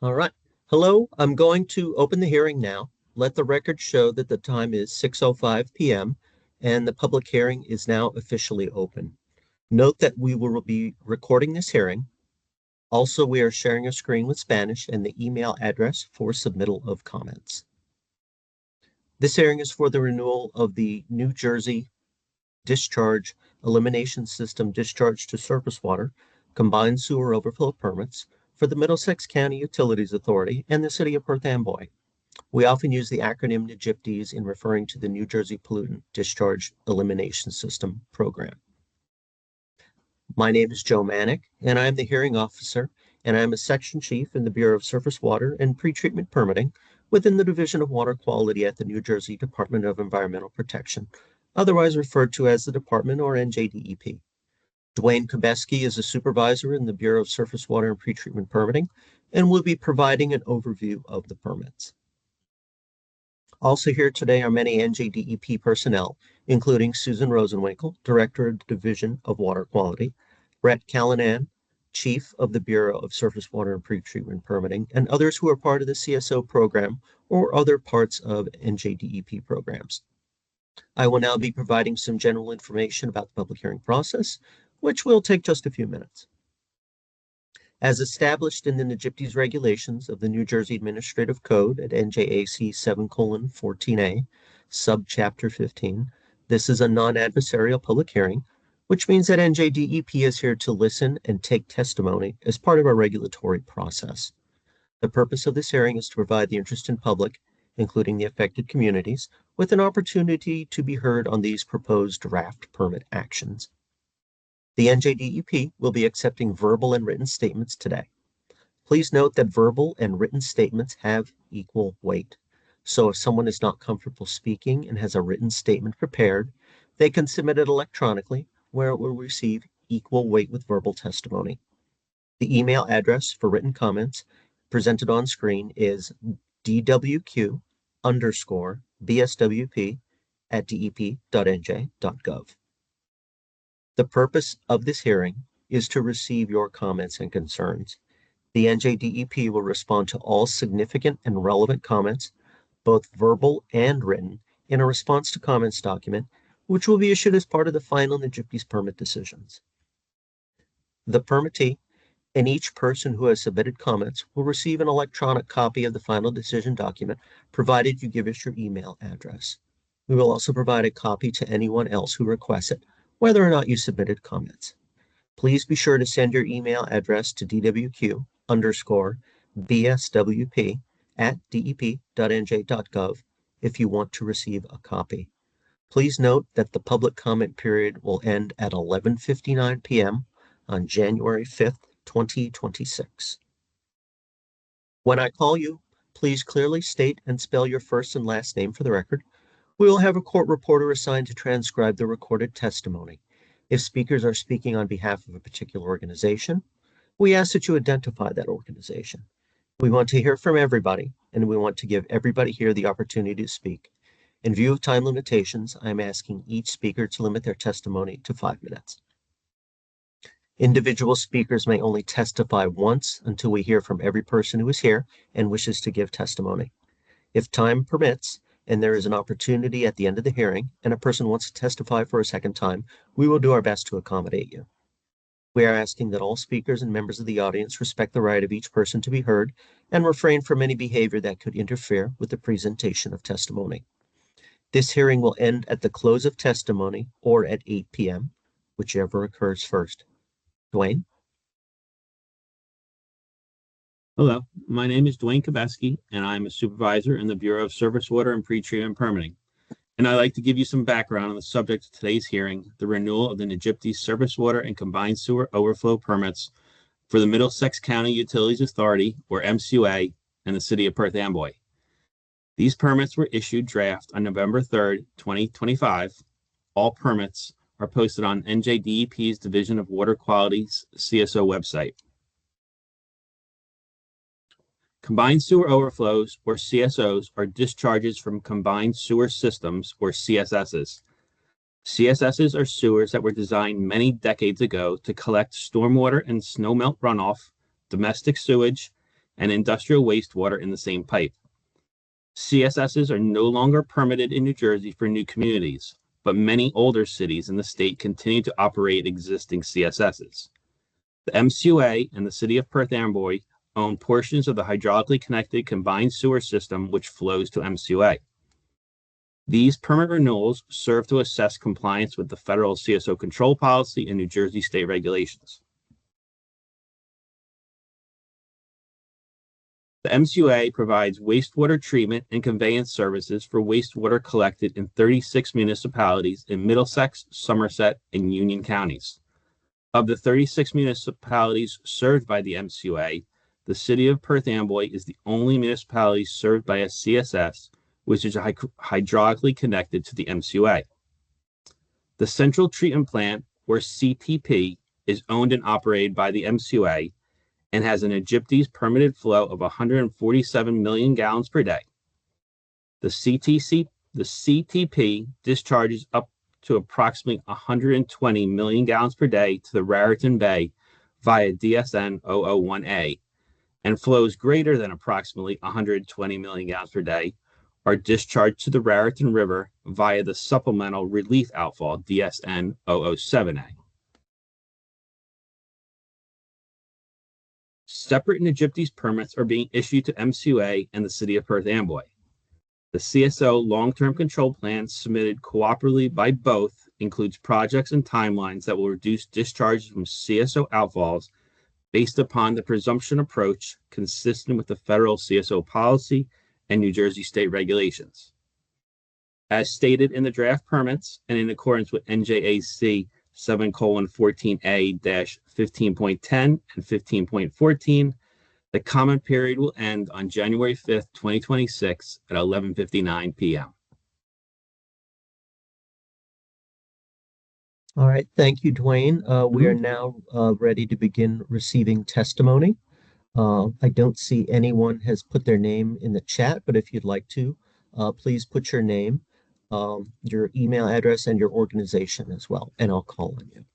All right. Hello, I'm going to open the hearing now. Let the record show that the time is 6:05 p.m. and the public hearing is now officially open. Note that we will be recording this hearing. Also, we are sharing a screen with Spanish and the email address for submittal of comments. This hearing is for the renewal of the New Jersey Discharge Elimination System discharge to surface water combined sewer overflow permits for the Middlesex County Utilities Authority and the City of Perth Amboy. We often use the acronym NJIPDs in referring to the New Jersey Pollutant Discharge Elimination System program. My name is Joe Manick, and I am the hearing officer, and I am a section chief in the Bureau of Surface Water and Pretreatment Permitting within the Division of Water Quality at the New Jersey Department of Environmental Protection, otherwise referred to as the Department or NJDEP. Dwayne Kubeski is a supervisor in the Bureau of Surface Water and Pretreatment Permitting and will be providing an overview of the permits. Also here today are many NJDEP personnel, including Susan Rosenwinkel, Director of the Division of Water Quality, Brett Callanan, Chief of the Bureau of Surface Water and Pretreatment Permitting, and others who are part of the CSO program or other parts of NJDEP programs. I will now be providing some general information about the public hearing process, which will take just a few minutes. As established in the NJIPD's regulations of the New Jersey Administrative Code at NJAC 7:14A, subchapter 15, this is a non-adversarial public hearing, which means that NJDEP is here to listen and take testimony as part of our regulatory process. The purpose of this hearing is to provide the interested public, including the affected communities, with an opportunity to be heard on these proposed draft permit actions. The NJDEP will be accepting verbal and written statements today. Please note that verbal and written statements have equal weight. So if someone is not comfortable speaking and has a written statement prepared, they can submit it electronically, where it will receive equal weight with verbal testimony. The email address for written comments presented on screen is dwq_bswp@dep.nj.gov. The purpose of this hearing is to receive your comments and concerns. The NJDEP will respond to all significant and relevant comments, both verbal and written, in a response to comments document, which will be issued as part of the final NJIPD's permit decisions. The permittee and each person who has submitted comments will receive an electronic copy of the final decision document, provided you give us your email address. We will also provide a copy to anyone else who requests it, whether or not you submitted comments. Please be sure to send your email address to dwq_bswp@dep.nj.gov if you want to receive a copy. Please note that the public comment period will end at 11:59 p.m. on January 5th, 2026. When I call you, please clearly state and spell your first and last name for the record. We will have a court reporter assigned to transcribe the recorded testimony. If speakers are speaking on behalf of a particular organization, we ask that you identify that organization. We want to hear from everybody, and we want to give everybody here the opportunity to speak. In view of time limitations, I'm asking each speaker to limit their testimony to 5 minutes. Individual speakers may only testify once until we hear from every person who is here and wishes to give testimony. If time permits, and there is an opportunity at the end of the hearing, and a person wants to testify for a second time, we will do our best to accommodate you. We are asking that all speakers and members of the audience respect the right of each person to be heard and refrain from any behavior that could interfere with the presentation of testimony. This hearing will end at the close of testimony or at 8 p.m., whichever occurs first. Dwayne? Hello, my name is Dwayne Kubeski, and I'm a supervisor in the Bureau of Surface Water and Pretreatment Permitting. And I'd like to give you some background on the subject of today's hearing, the renewal of the NJIPD Surface Water and Combined Sewer Overflow Permits for the Middlesex County Utilities Authority, or MCUA, and the City of Perth Amboy. These permits were issued draft on November 3rd, 2025. All permits are posted on NJDEP's Division of Water Quality's CSO website. Combined sewer overflows, or CSOs, are discharges from combined sewer systems, or CSSs. CSSs are sewers that were designed many decades ago to collect stormwater and snowmelt runoff, domestic sewage, and industrial wastewater in the same pipe. CSSs are no longer permitted in New Jersey for new communities, but many older cities in the state continue to operate existing CSSs. The MCUA and the city of Perth Amboy own portions of the hydraulically connected combined sewer system which flows to MCUA. These permit renewals serve to assess compliance with the federal CSO control policy and New Jersey state regulations. The MCUA provides wastewater treatment and conveyance services for wastewater collected in 36 municipalities in Middlesex, Somerset, and Union counties. Of the 36 municipalities served by the MCUA, the city of Perth Amboy is the only municipality served by a CSS, which is hydraulically connected to the MCUA. The Central Treatment Plant, or CTP, is owned and operated by the MCUA and has an Egyptes permitted flow of 147 million gallons per day. The CTP discharges up to approximately 120 million gallons per day to the Raritan Bay via DSN 001A, and flows greater than approximately 120 million gallons per day are discharged to the Raritan River via the Supplemental Relief Outfall DSN 007A. Separate Egyptes permits are being issued to MCUA and the city of Perth Amboy. The CSO long-term control plan submitted cooperatively by both includes projects and timelines that will reduce discharges from CSO outfalls based upon the presumption approach consistent with the federal CSO policy and New Jersey state regulations. As stated in the draft permits and in accordance with NJAC 7:14A-15.10 and 15.14, the comment period will end on January 5th, 2026 at 11:59 p.m. All right, thank you, Dwayne. We are now ready to begin receiving testimony. I don't see anyone has put their name in the chat, but if you'd like to, please put your name, your email address, and your organization as well, and I'll call on you.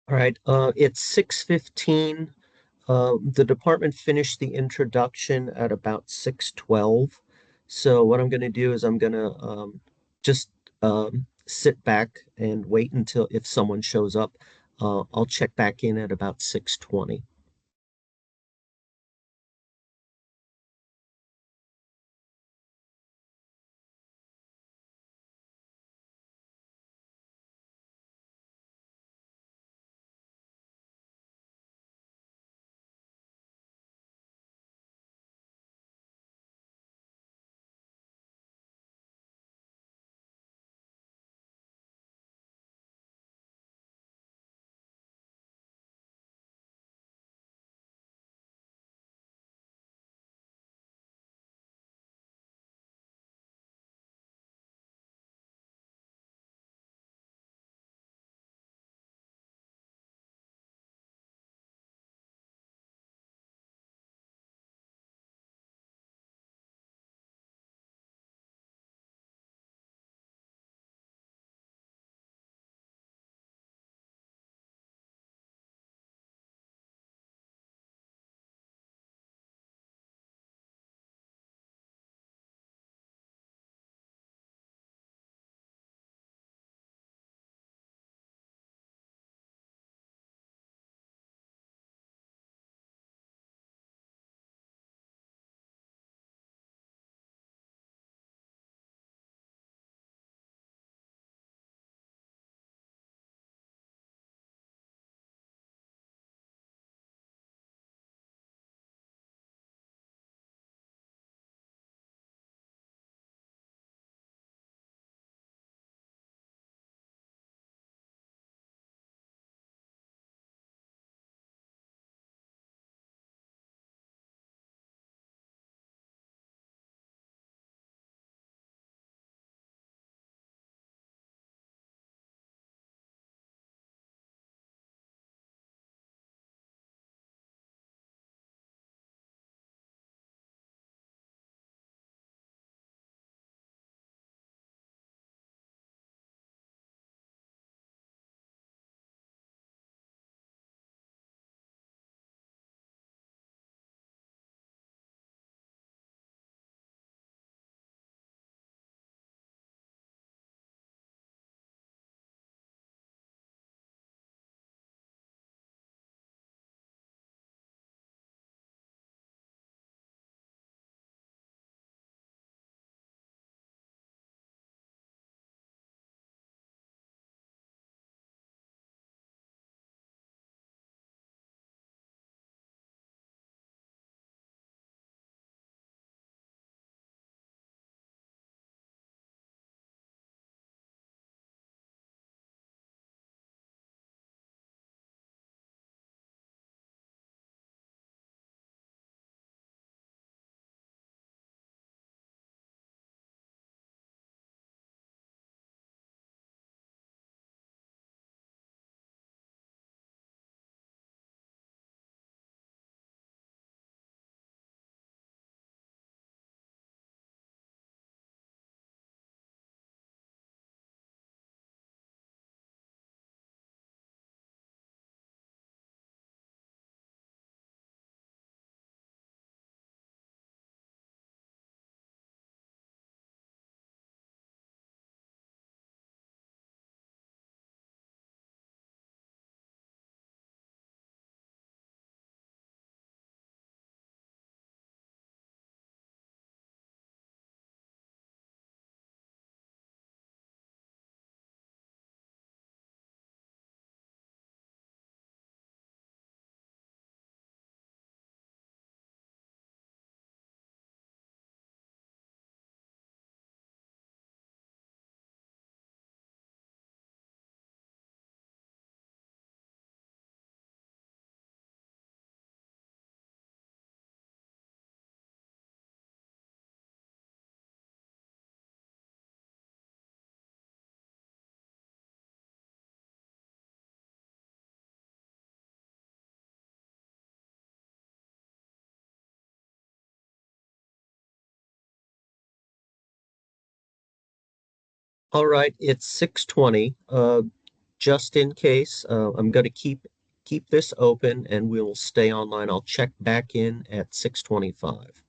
All right, it's 6:15. The department finished the introduction at about 6:12. So what I'm going to do is I'm going to just sit back and wait until if someone shows up. I'll check back in at about 6:20. All right, it's 6:20. Just in case, I'm going to keep this open and we'll stay online. I'll check back in at 6:25.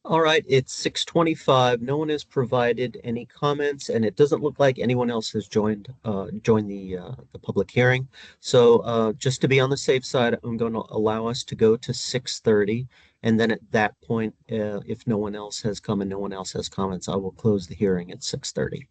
All right, it's 6:25. No one has provided any comments, and it doesn't look like anyone else has joined the public hearing. So just to be on the safe side, I'm going to allow us to go to 6:30, and then at that point, if no one else has come and no one else has comments, I will close the hearing at 6:30.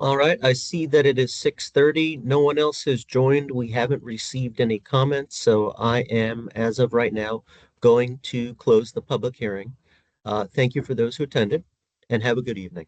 All right, I see that it is 6:30. No one else has joined. We haven't received any comments, so I am, as of right now, going to close the public hearing. Thank you for those who attended, and have a good evening.